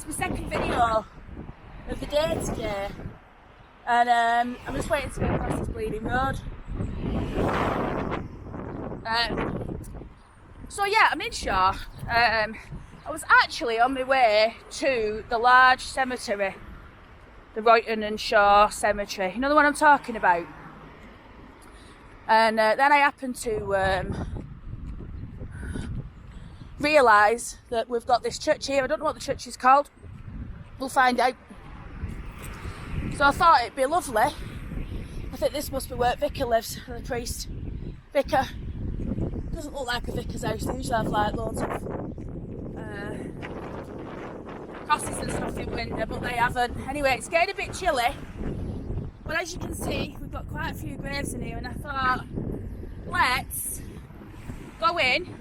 my second video of the day today, and I'm just waiting to get across this bleeding road. So yeah, I'm in Sahw. I was actually on my way to the large cemetery, the Royton and Sahw cemetery. You know the one I'm talking about? And then I happened to realise that we've got this church here. I don't know what the church is called. We'll find out. So I thought it'd be lovely. I think this must be where Vicar lives, the priest. Vicar. Doesn't look like a vicar's house. They usually have like loads of crosses and stuff in winter, but they haven't. Anyway, it's getting a bit chilly. But as you can see, we've got quite a few graves in here, and I thought, let's go in,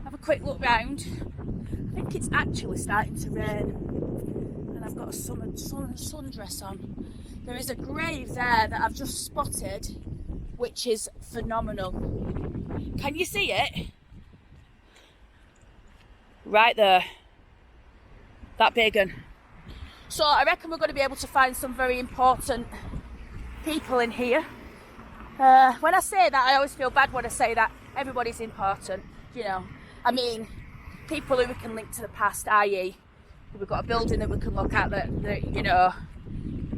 have a quick look round. I think it's actually starting to rain, and I've got a sundress on. There is a grave there that I've just spotted, which is phenomenal. Can you see it? Right there. That big one. So I reckon we're going to be able to find some very important people in here. When I say that, I always feel bad when I say that. Everybody's important, you know. I mean, people who we can link to the past, i.e. we've got a building that we can look at that you know,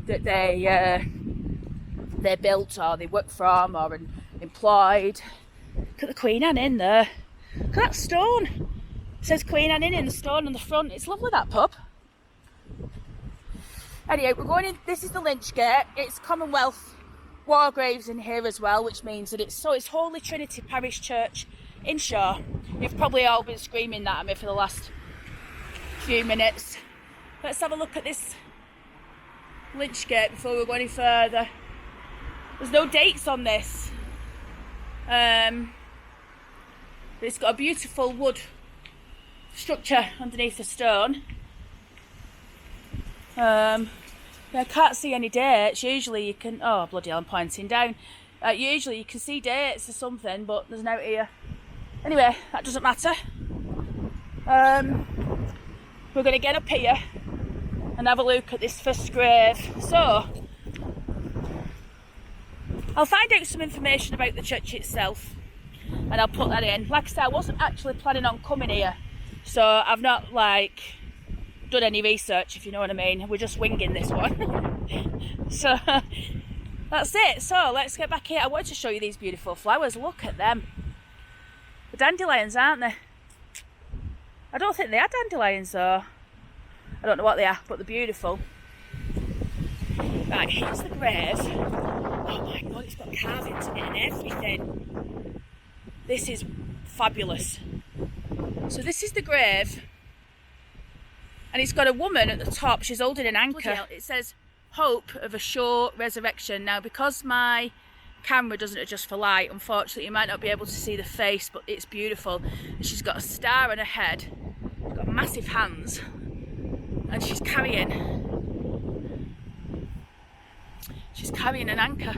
that they built or they work from or employed. Look at the Queen Anne in there. Look at that stone. It says Queen Anne in the stone on the front. It's lovely, that pub. Anyway, we're going in. This is the Lynch Gate. It's Commonwealth war graves in here as well, which means that it's Holy Trinity Parish Church in Sahw. You've probably all been screaming that at me for the last few minutes. Let's have a look at this Lynch Gate before we go any further. There's no dates on this. It's got a beautiful wood structure underneath the stone. I can't see any dates. Usually you can, oh bloody hell, I'm pointing down. Usually you can see dates or something, but there's no here. Anyway, that doesn't matter. We're going to get up here and have a look at this first grave. So, I'll find out some information about the church itself and I'll put that in. Like I said, I wasn't actually planning on coming here, so I've not done any research, if you know what I mean. We're just winging this one. So that's it. So let's get back here. I wanted to show you these beautiful flowers. Look at them. The dandelions, aren't they? I don't think they are dandelions though. I don't know what they are, but they're beautiful. Right, here's the grave. Oh my god, it's got carvings in it and everything. This is fabulous. So this is the grave. And it's got a woman at the top. She's holding an anchor. It says, hope of a sure resurrection. Now, because my camera doesn't adjust for light, unfortunately, you might not be able to see the face, but it's beautiful. And she's got a star on her head. She's got massive hands. And she's carrying an anchor.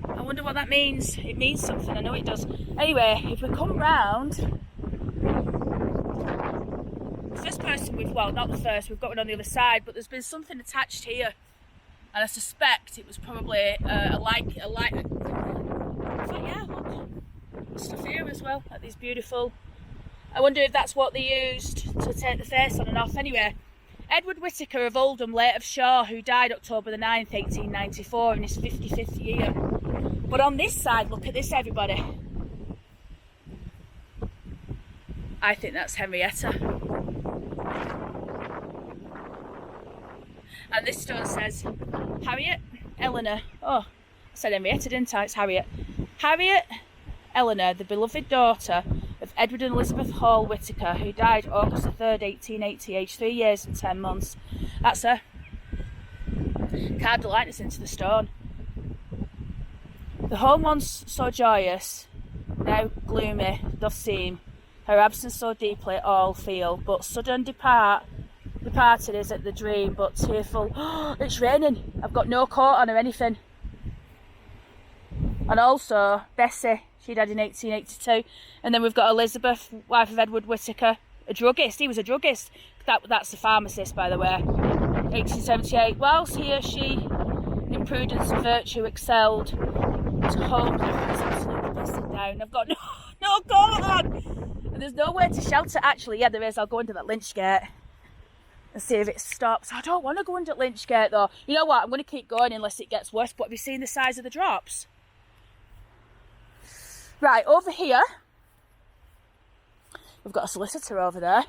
I wonder what that means. It means something. I know it does. Anyway, if we come round... First person not the first, we've got one on the other side, but there's been something attached here, and I suspect it was probably a light. In fact, yeah, look, there's stuff here as well, like these beautiful. I wonder if that's what they used to take the face on and off. Anyway, Edward Whittaker of Oldham, late of Sahw, who died October the 9th, 1894, in his 55th year. But on this side, look at this, everybody. I think that's Henrietta. And this stone says, Harriet Eleanor. Oh, I said Henrietta, didn't I? It's Harriet. Harriet Eleanor, the beloved daughter of Edward and Elizabeth Hall Whittaker, who died August the 3rd, 1880, aged 3 years and 10 months. That's her. Carved the likeness into the stone. The home once so joyous, now gloomy doth seem. Her absence so deeply all feel, but sudden departed is at the dream, but tearful. Oh, it's raining. I've got no coat on or anything. And also Bessie, she died in 1882. And then we've got Elizabeth, wife of Edward Whittaker, a druggist. He was a druggist. That's the pharmacist, by the way. 1878. Whilst he or she in prudence and virtue excelled to home. It's absolutely pissing down. I've got no going on. And there's nowhere to shelter. Actually, yeah, there is. I'll go under that lynch gate and see if it stops. I don't want to go under lynch gate though. You know what? I'm going to keep going unless it gets worse. But have you seen the size of the drops? Right, over here, we've got a solicitor over there.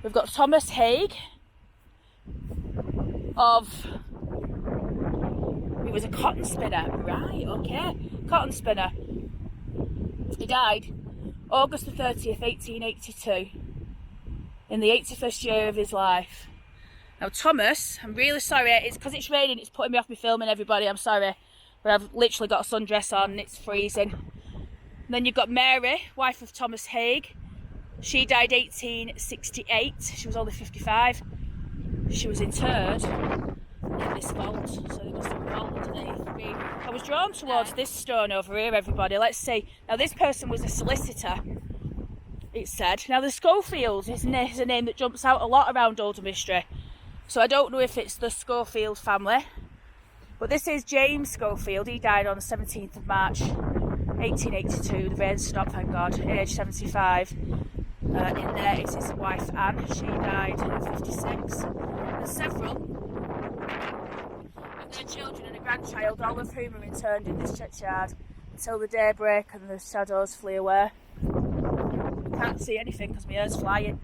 We've got Thomas Haig he was a cotton spinner. Right, okay. Cotton spinner. He died August the 30th, 1882, in the 81st year of his life. Now, Thomas, I'm really sorry. It's because it's raining. It's putting me off my filming, everybody. I'm sorry. But I've literally got a sundress on and it's freezing. And then you've got Mary, wife of Thomas Haig. She died 1868. She was only 55. She was interred in this vault, so there must have been a vault underneath me. I was drawn towards this stone over here, everybody. Let's see. Now, this person was a solicitor, it said. Now, the Schofields is a name that jumps out a lot around Oldham history. So I don't know if it's the Schofield family. But this is James Schofield. He died on the 17th of March, 1882. The veins stopped, thank God, age 75. In there is his wife Anne. She died at 56. And several of their children and a grandchild, all of whom are interned in this churchyard until the daybreak and the shadows flee away. Can't see anything because my hair's flying.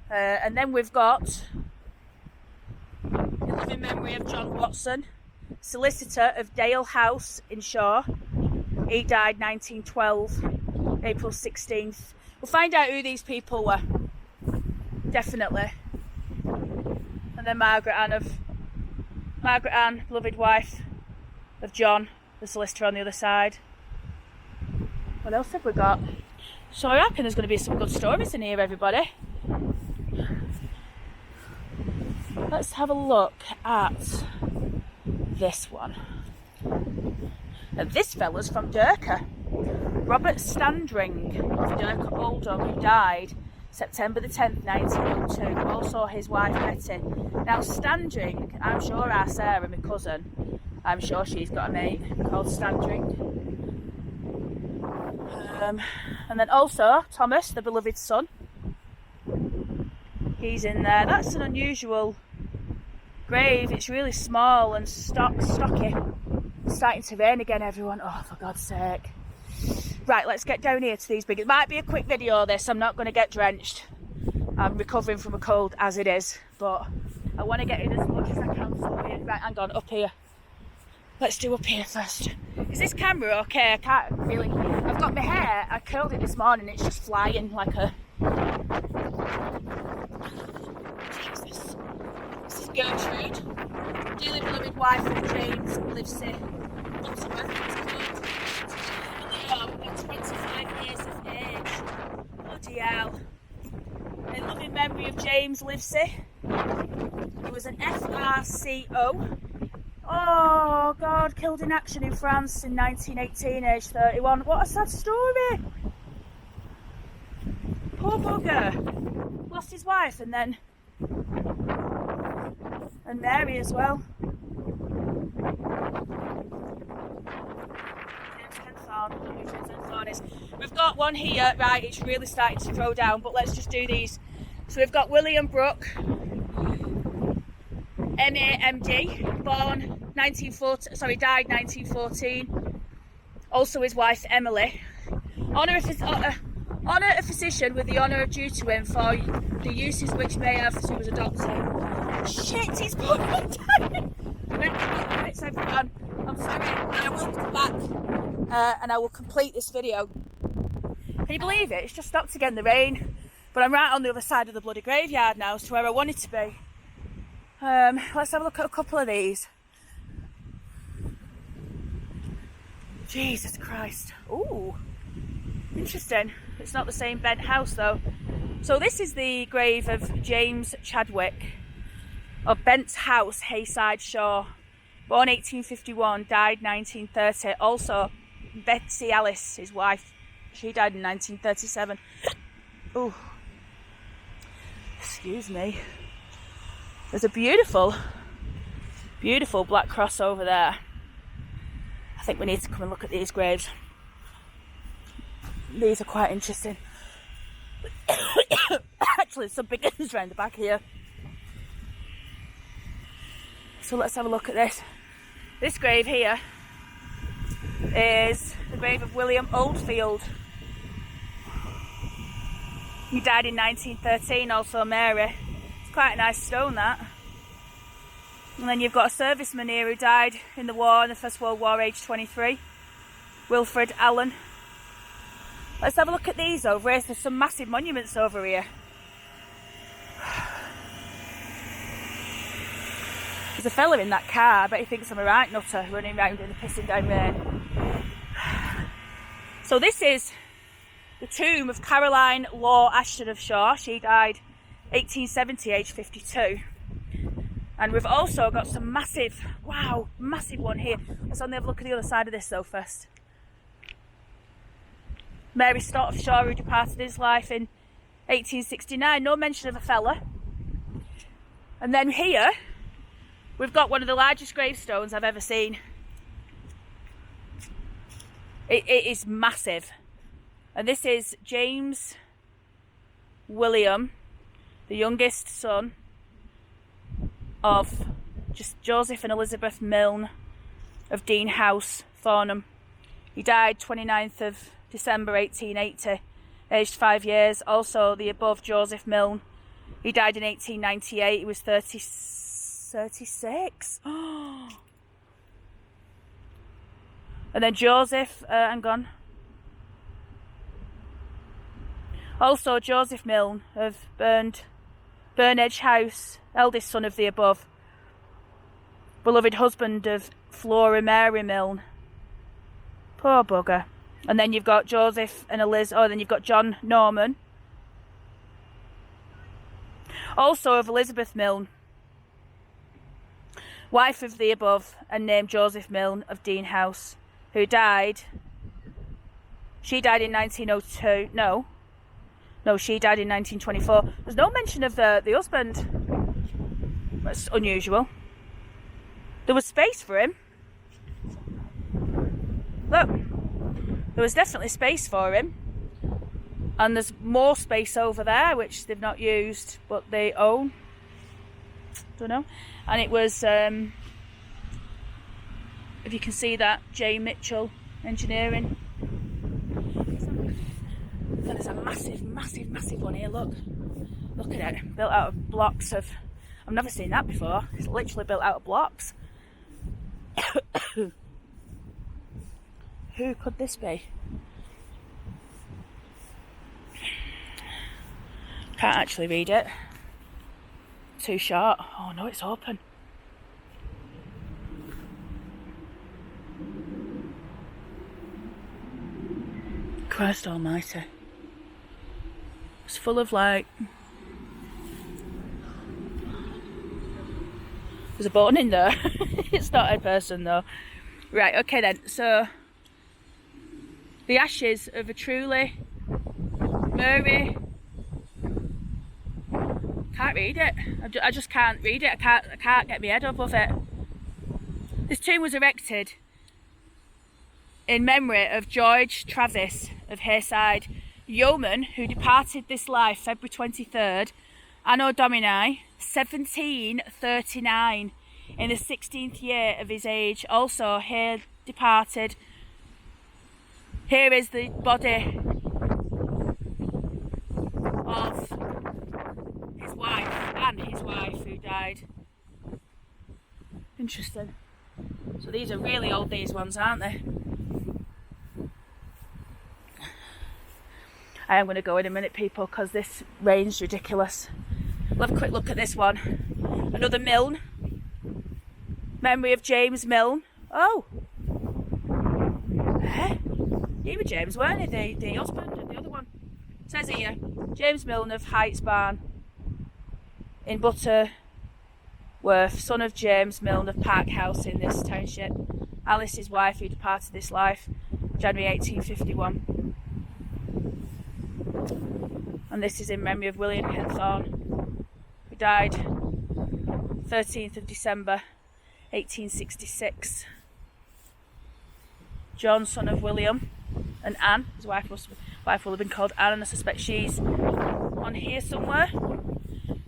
And then we've got, in living memory of John Watson, solicitor of Dale House in Shaw. He died 1912, April 16th. We'll find out who these people were, definitely. And then Margaret Ann, beloved wife of John, the solicitor on the other side. What else have we got? So I reckon there's going to be some good stories in here, everybody. Let's have a look at this one. And this fella's from Durka. Robert Standring of Durka Oldham, who died September the 10th, 1902. Also his wife Betty. Now Standring, I'm sure our Sarah, my cousin, I'm sure she's got a mate called Standring. And then also Thomas, the beloved son. He's in there. That's an unusual grave. It's really small and stocky. It's starting to rain again, everyone. Oh, for God's sake. Right, let's get down here to these big... It might be a quick video, this. I'm not going to get drenched. I'm recovering from a cold as it is. But I want to get in as much as I can for you. Right, hang on, up here. Let's do up here first. Is this camera okay? I can't really... I've got my hair. I curled it this morning. It's just flying like a... Jesus. This is Gertrude. Dearly beloved wife of James Livesey. What's the weather? At 25 years of age. Bloody hell. In loving memory of James Livesey. He was an FRCO. Oh God, killed in action in France in 1918, age 31. What a sad story. Poor bugger. Lost his wife and Mary as well. We've got one here, right, it's really starting to throw down, but let's just do these. So we've got William Brooke, MAMD, died 1914. Also his wife Emily. Honour a physician with the honour due to him for the uses which may have, so he was a doctor. Shit, he's put one down! Everyone. I'm sorry, I will come back and I will complete this video. Can you believe it? It's just stopped again, the rain. But I'm right on the other side of the bloody graveyard now, to where I wanted to be. Let's have a look at a couple of these. Jesus Christ. Ooh, interesting. It's not the same bent house though. So this is the grave of James Chadwick of Bent House, Hayside, Shaw. Born 1851, died 1930. Also, Betsy Alice, his wife, she died in 1937. Ooh. Excuse me. There's a beautiful, beautiful black cross over there. I think we need to come and look at these graves. These are quite interesting. Actually, some big ones around the back here. So let's have a look at this. This grave here is the grave of William Oldfield. He died in 1913, also Mary. It's quite a nice stone, that. And then you've got a serviceman here who died in the war, in the First World War, aged 23. Wilfred Allen. Let's have a look at these over here. There's some massive monuments over here. There's a fella in that car, I bet he thinks I'm a right nutter, running around in the pissing down rain. So this is the tomb of Caroline Law Ashton of Shaw. She died 1870, aged 52. And we've also got some massive, wow, massive one here. Let's only have a look at the other side of this though first. Mary Stott of Shaw, who departed his life in 1869. No mention of a fella. And then here, we've got one of the largest gravestones I've ever seen. It is massive. And this is James William, the youngest son of just Joseph and Elizabeth Milne of Dean House, Thornham. He died 29th of December 1880, aged 5 years. Also the above Joseph Milne. He died in 1898. He was 36. And then Joseph, hang on. Also Joseph Milne of Burnedge House, eldest son of the above. Beloved husband of Flora Mary Milne. Poor bugger. And then you've got Joseph and then you've got John Norman. Also of Elizabeth Milne, wife of the above, and named Joseph Milne of Dean House, who died. She died in 1902. No, she died in 1924. There's no mention of the husband. That's unusual. There was space for him. Look, there was definitely space for him. And there's more space over there, which they've not used, but they own. Don't know. And it was, if you can see that, J. Mitchell Engineering. And there's a massive, massive, massive one here, look. Look at it, built out of blocks of, I've never seen that before. It's literally built out of blocks. Who could this be? Can't actually read it. Too short. Oh no, it's open. Christ almighty. It's full of like... There's a button in there. It's not a person though. Right, okay then. So, the ashes of a truly Mary... Can't read it. I just can't read it. I can't get my head above it. This tomb was erected in memory of George Travis of Hayside, yeoman who departed this life February 23rd, Anno Domini 1739, in the 16th year of his age. Also here departed. Here is the body of his wife, and his wife who died. Interesting. So these are really old, these ones, aren't they? I am going to go in a minute, people, because this rain's ridiculous. We'll have a quick look at this one. Another Milne. Memory of James Milne. Oh! Eh? You were James, weren't you? The husband and the other one. It says here, James Milne of Heights Barn in Butterworth, son of James Milne of Park House in this township. Alice, his wife, who departed this life January 1851. And this is in memory of William Henthorne. died 13th of December 1866. John, son of William and Anne, his wife will have been called Anne, and I suspect she's on here somewhere.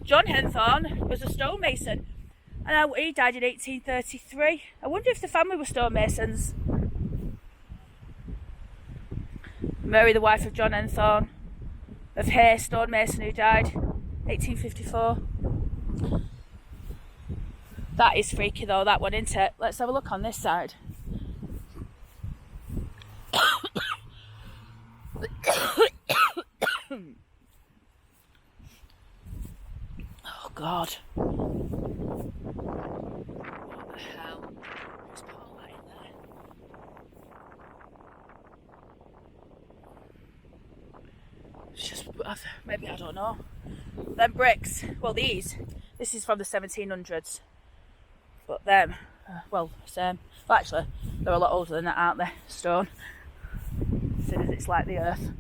John Henthorne was a stonemason, and he died in 1833. I wonder if the family were stonemasons. Mary, the wife of John Henthorne of Hay, stonemason, who died 1854. That is freaky though, that one, isn't it? Let's have a look on this side. Oh God. What the hell? Let's put all that in there. It's just, maybe, I don't know. Them bricks, well this is from the 1700s. But them, well, same. Well, actually, they're a lot older than that, aren't they? Stone. Seeing as it's like the earth.